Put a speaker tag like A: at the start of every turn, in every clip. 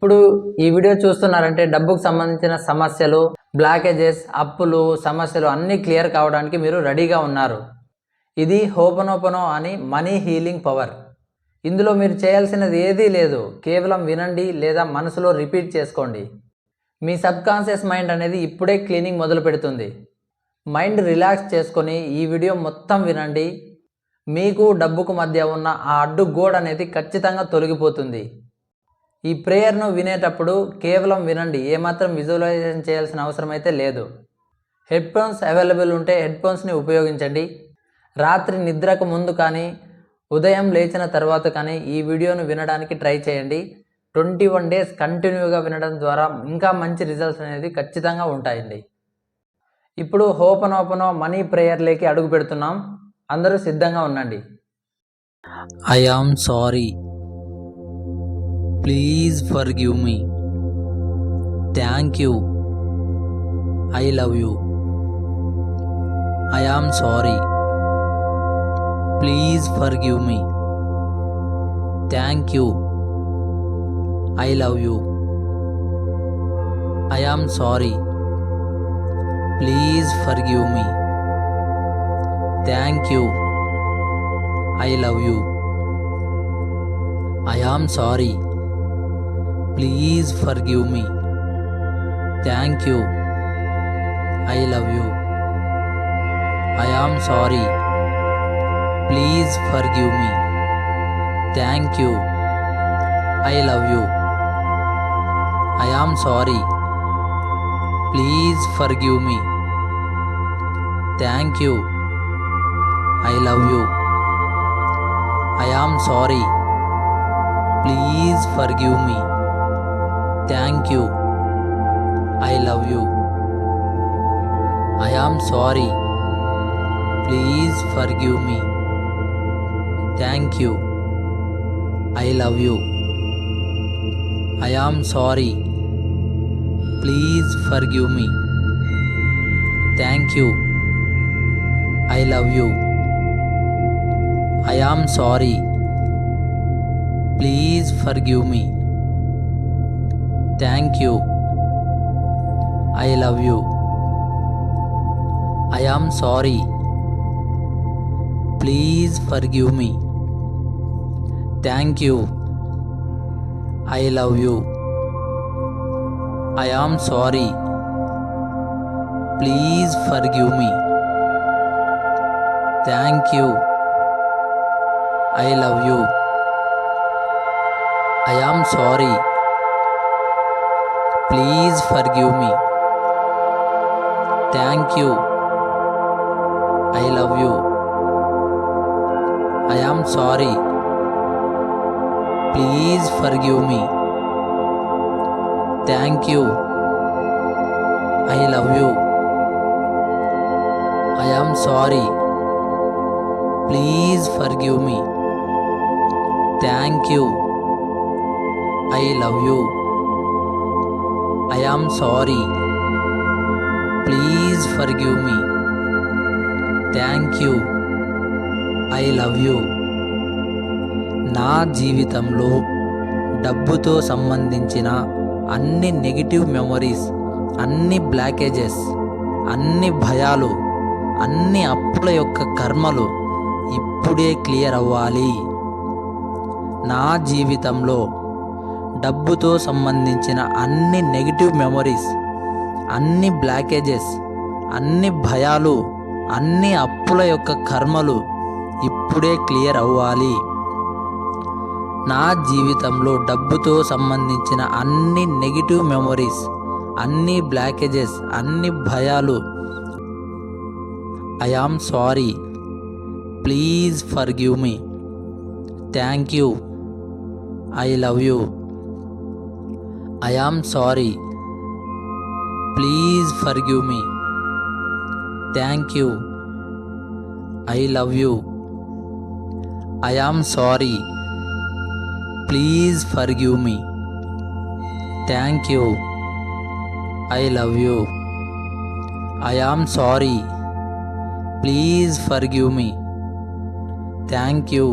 A: ఇప్పుడు ఈ వీడియో చూస్తున్నారంటే డబ్బుకు సంబంధించిన సమస్యలు, బ్లాకేజెస్, అప్పులు, సమస్యలు అన్నీ క్లియర్ కావడానికి మీరు రెడీగా ఉన్నారు. ఇది హోపనోపనో అని మనీ హీలింగ్ పవర్. ఇందులో మీరు చేయాల్సినది ఏదీ లేదు. కేవలం వినండి లేదా మనసులో రిపీట్ చేసుకోండి. మీ సబ్కాన్షియస్ మైండ్ అనేది ఇప్పుడే క్లీనింగ్ మొదలు పెడుతుంది. మైండ్ రిలాక్స్ చేసుకొని ఈ వీడియో మొత్తం వినండి. మీకు డబ్బుకు మధ్య ఉన్న ఆ అడ్డు గోడ అనేది ఖచ్చితంగా తొలగిపోతుంది. ఈ ప్రేయర్ను వినేటప్పుడు కేవలం వినండి, ఏమాత్రం విజువలైజేషన్ చేయాల్సిన అవసరం అయితే లేదు. హెడ్ఫోన్స్ అవైలబుల్ ఉంటే హెడ్ఫోన్స్ని ఉపయోగించండి. రాత్రి నిద్రకు ముందు కానీ ఉదయం లేచిన తర్వాత కానీ ఈ వీడియోను వినడానికి ట్రై చేయండి. 21 డేస్ కంటిన్యూగా వినడం ద్వారా ఇంకా మంచి రిజల్ట్స్ అనేది ఖచ్చితంగా ఉంటాయండి. ఇప్పుడు హోపనోపనో మనీ ప్రేయర్లోకి అడుగు పెడుతున్నాం. అందరూ సిద్ధంగా ఉండండి.
B: I am sorry. Please forgive me. Thank you. I love you. I am sorry. Please forgive me. Thank you. I love you. I am sorry. Please forgive me. Thank you. I love you. I am sorry. Please forgive me. Thank you. I love you. I am sorry. Please forgive me. Thank you. I love you. I am sorry. Please forgive me. Thank you. I love you. I am sorry. Please forgive me. Thank you. I love you. I am sorry. Please forgive me. Thank you. I love you. I am sorry. Please forgive me. Thank you. I love you. I am sorry. Please forgive me. Thank you. I love you. I am sorry. Please forgive me. Thank you. I love you. I am sorry. Please forgive me. Thank you. I love you. I am sorry. Please forgive me. Thank you. I love you. I am sorry. Please forgive me. Thank you. I love you. I am sorry. Please forgive me. Thank you. I love you. I am sorry. Please forgive me. Thank you. I love you. నా జీవితంలో డబ్బుతో సంబంధించిన అన్ని negative memories, అన్ని blockages, అన్ని భయాలు, అన్ని అప్పుల యొక్క కర్మలు ఇప్పుడే క్లియర్ అవ్వాలి. నా జీవితంలో డబ్బుతో సంబంధించిన అన్ని నెగిటివ్ మెమొరీస్, అన్ని బ్లాకేజెస్, అన్ని భయాలు, అన్ని అప్పుల యొక్క కర్మలు ఇప్పుడే క్లియర్ అవ్వాలి. నా జీవితంలో డబ్బుతో సంబంధించిన అన్ని నెగిటివ్ మెమొరీస్, అన్ని బ్లాకేజెస్, అన్ని భయాలు. I am sorry. Please forgive me. Thank you. I love you. I am sorry. Please forgive me. Thank you. I love you. I am sorry. Please forgive me. Thank you. I love you. I am sorry. Please forgive me. Thank you.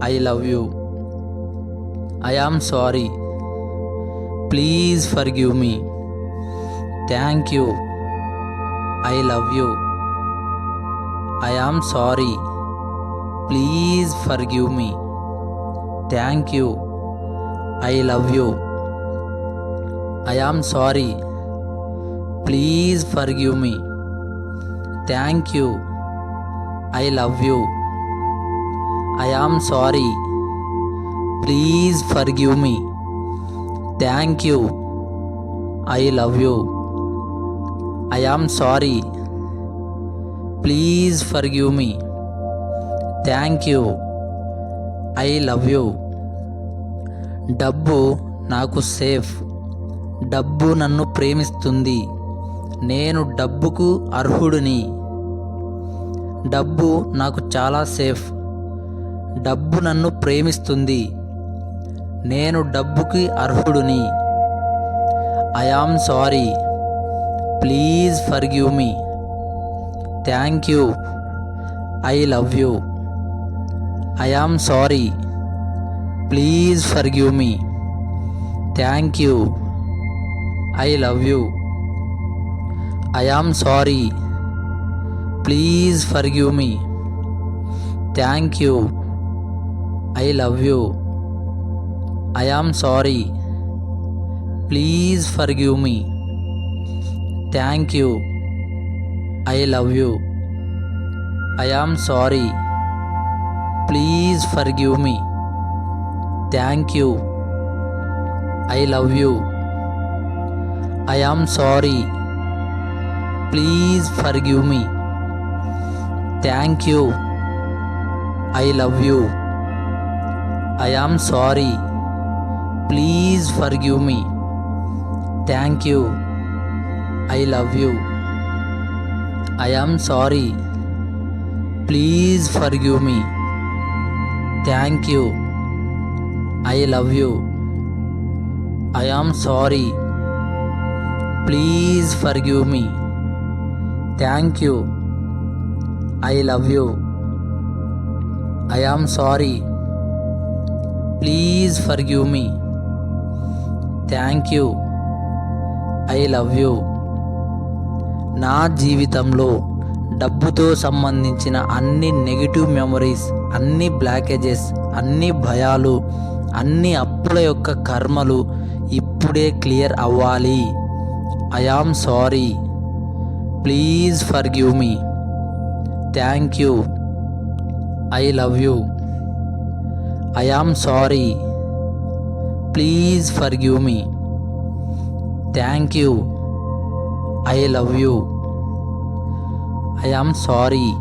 B: I love you. I am sorry. Please forgive me. Thank you. I love you. I am sorry. Please forgive me. Thank you. I love you. I am sorry. Please forgive me. Thank you. I love you. I am sorry. Please forgive me. Thank you. I love you. I am sorry. Please forgive me. Thank you. I love you. డబ్బు నాకు safe. డబ్బు నన్ను ప్రేమిస్తుంది. నేను డబ్బుకు అర్హుడిని. డబ్బు నాకు చాలా సేఫ్. డబ్బు నన్ను ప్రేమిస్తుంది. నేను డబ్బుకి అర్హుడిని. I am sorry. Please forgive me. Thank you. I love you. I am sorry. Please forgive me. Thank you. I love you. I am sorry. Please forgive me. Thank you. I love you. I am sorry. Please forgive me. Thank you. I love you. I am sorry. Please forgive me. Thank you. I love you. I am sorry. Please forgive me. Thank you. I love you. I am sorry. Please forgive me. Thank you. I love you. I am sorry. Please forgive me. Thank you. I love you. I am sorry. Please forgive me. Thank you. I love you. I am sorry. Please forgive me. Thank you. I love you. నా జీవితంలో డబ్బుతో సంబంధించిన అన్ని negative memories, అన్ని blockages, అన్ని భయాలు, అన్ని అప్పుల యొక్క కర్మలు ఇప్పుడే క్లియర్ అవ్వాలి. I am sorry. Please forgive me. Thank you. I love you. I am sorry. Please forgive me. Thank you. I love you. I am sorry.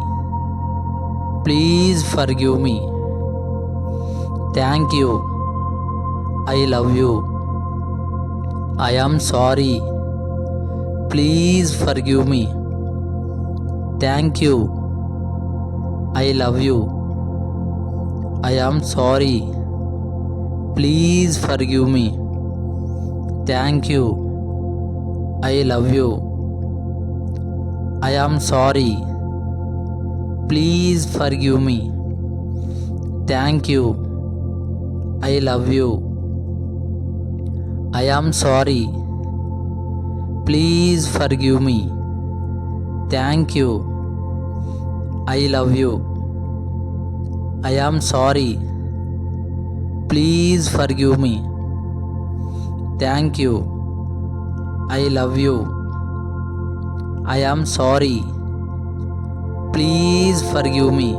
B: Please forgive me. Thank you. I love you. I am sorry. Please forgive me. Thank you. I love you. I am sorry. Please forgive me. Thank you. I love you. I am sorry. Please forgive me. Thank you. I love you. I am sorry. Please forgive me. Thank you. I love you. I am sorry. Please forgive me. Thank you. I love you. I am sorry. Please forgive me.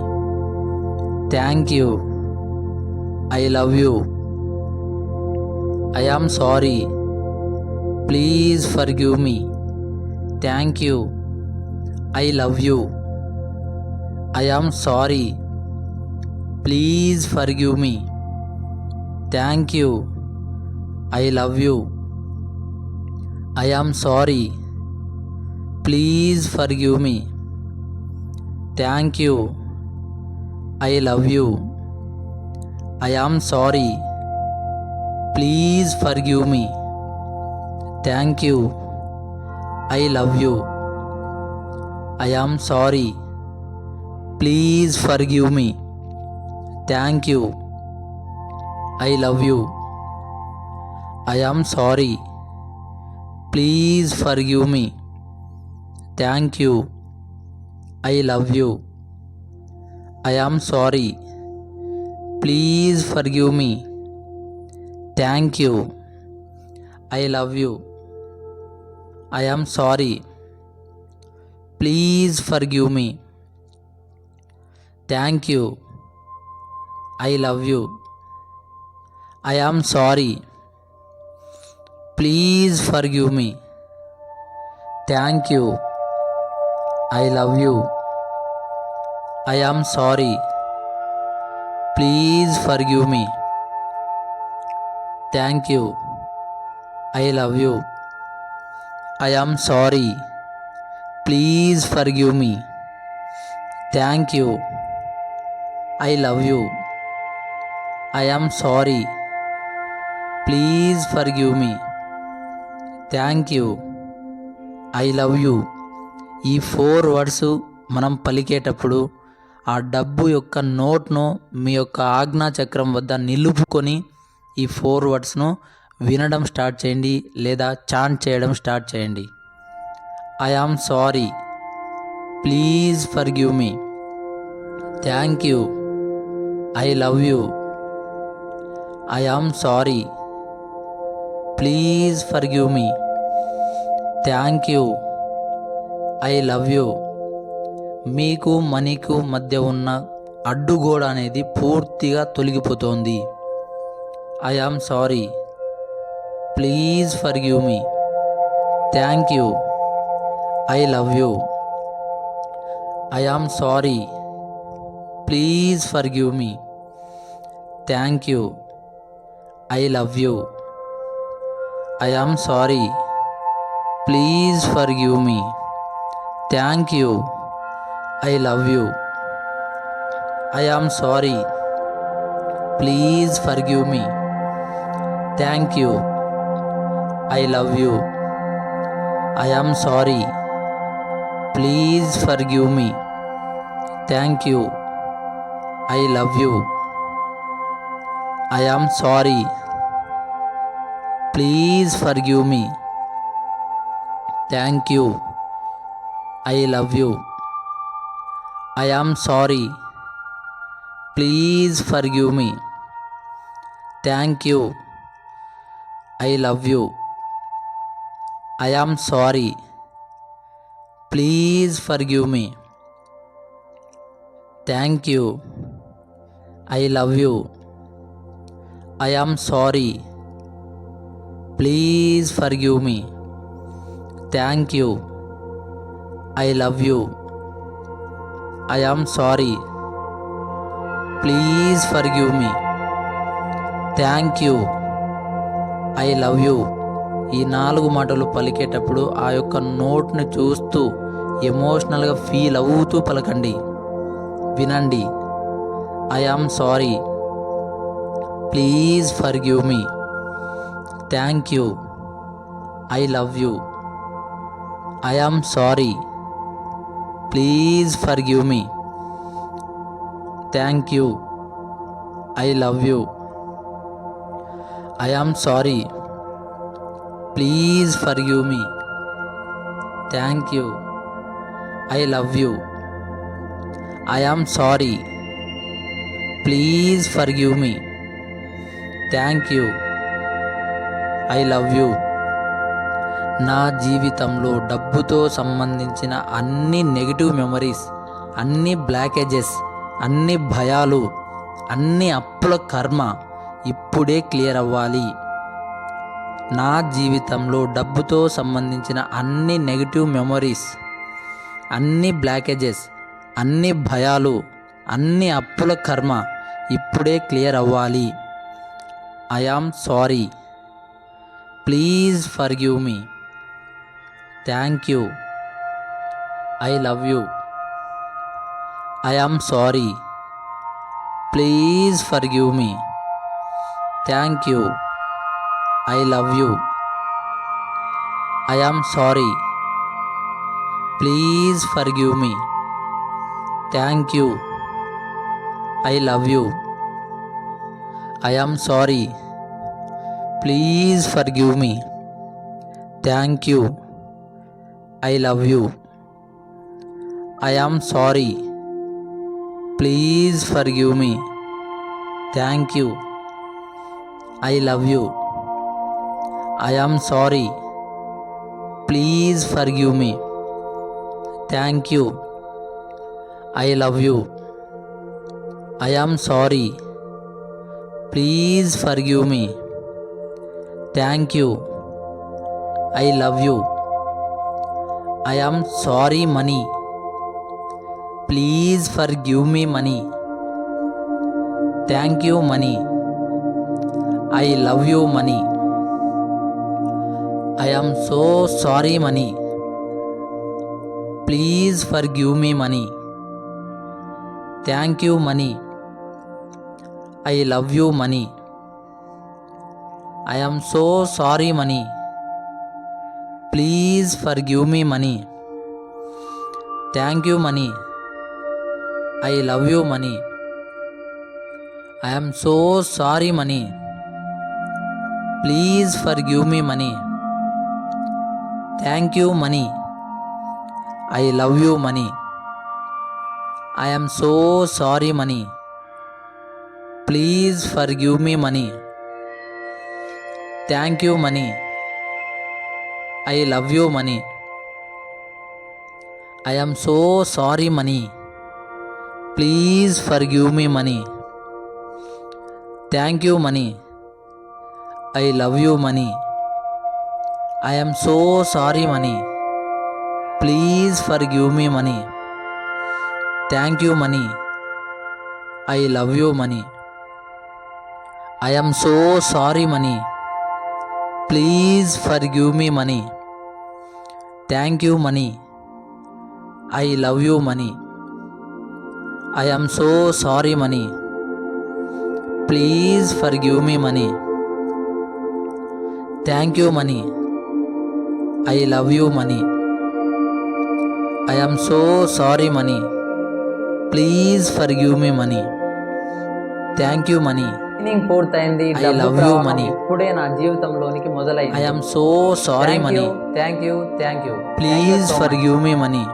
B: Thank you. I love you. I am sorry. Please forgive me. Thank you. I love you. I am sorry. Please forgive me. Thank you. I love you. I am sorry. Please forgive me. Thank you. I love you. I am sorry. Please forgive me. Thank you. I love you. I am sorry. Please forgive me. Thank you. I love you. I am sorry. Please forgive me. Thank you. I love you. I am sorry. Please forgive me. Thank you. I love you. I am sorry. Please forgive me. Thank you. I love you. I am sorry. Please forgive me. Thank you. I love you. I am sorry. Please forgive me. Thank you. I love you. I am sorry. Please forgive me. Thank you. I love you. I am sorry. Please forgive me. Thank you, I love you. ఈ 4 words మనం పలికేటప్పుడు ఆ డబ్బు యొక్క నోట్ను మీ యొక్క ఆజ్ఞా చక్రం వద్ద నిలుపుకొని ఈ 4 వర్డ్స్ను వినడం స్టార్ట్ చేయండి లేదా చాంట్ చేయడం స్టార్ట్ చేయండి. I am sorry. Please forgive me. Thank you. I love you. I am sorry. Please forgive me. Thank you. I love you. మీకు మనీకు మధ్య ఉన్న అడ్డుగోడ అనేది పూర్తిగా తొలగిపోతోంది. I am sorry. Please forgive me. Thank you. I love you. I am sorry. Please forgive me. Thank you. I love you. I am sorry. Please forgive me. Thank you. I love you. I am sorry. Please forgive me. Thank you. I love you. I am sorry. Please forgive me. Thank you. I love you. I am sorry. Please forgive me. Thank you. I love you. I am sorry. Please forgive me. Thank you. I love you. I am sorry. Please forgive me. Thank you. I love you. I am sorry. Please forgive me. Thank you. I love you. I am sorry. Please forgive me. Thank you. I love you. ఈ 4 మాటలు పలికేటప్పుడు ఆ యొక్క నోట్ని చూస్తూ ఎమోషనల్గా feel అవుతూ పలకండి, వినండి. I am sorry. Please forgive me. Thank you. I love you. I am sorry. Please forgive me. Thank you. I love you. I am sorry. Please forgive me. Thank you. I love you. I am sorry. Please forgive me. Thank you. I love you. నా జీవితంలో డబ్బుతో సంబంధించిన అన్ని negative memories, అన్ని blockages, అన్ని భయాలు, అన్ని అప్పుల కర్మ ఇప్పుడే క్లియర్ అవ్వాలి. నా జీవితంలో డబ్బుతో సంబంధించిన అన్ని నెగిటివ్ మెమరీస్, అన్ని బ్లాకేజెస్, అన్ని భయాలు, అన్ని అప్పుల కర్మ ఇప్పుడే క్లియర్ అవ్వాలి. I am sorry. Please forgive me. Thank you. I love you. I am sorry. Please forgive me. Thank you. I love you. I am sorry. Please forgive me. Thank you. I love you. I am sorry. Please forgive me. Thank you. I love you. I am sorry. Please forgive me. Thank you. I love you. I am sorry. Please forgive me. Thank you. I love you. I am sorry. Please forgive me. Thank you. I love you. I am sorry money. Please forgive me money. Thank you money. I love you money. I am so sorry money. Please forgive me money. Thank you money. I love you money. I am so sorry money. Please forgive me money. Thank you money. I love you money. I am so sorry money. Please forgive me money. Thank you money. I love you money. I am so sorry money. Please forgive me money. Thank you money. I love you money. I am so sorry money. Please forgive me money. Thank you money. I love you money. I am so sorry money. Please forgive me money. Thank you money. I love you money. I am so sorry money. Please forgive me money. Thank you money. I love you money. I am so sorry money. Please forgive me money. Thank you money. I love you money. I am so sorry money. Please forgive me money. Thank you money.
A: Meaning పూర్తయింది.
B: I
A: డబ్బు
B: love you
A: ప్రవాహం
B: money.
A: ఇప్పుడే నా జీవితంలోనికి మొదలైంది.
B: I am so sorry money.
A: Thank you.
B: Please forgive me money.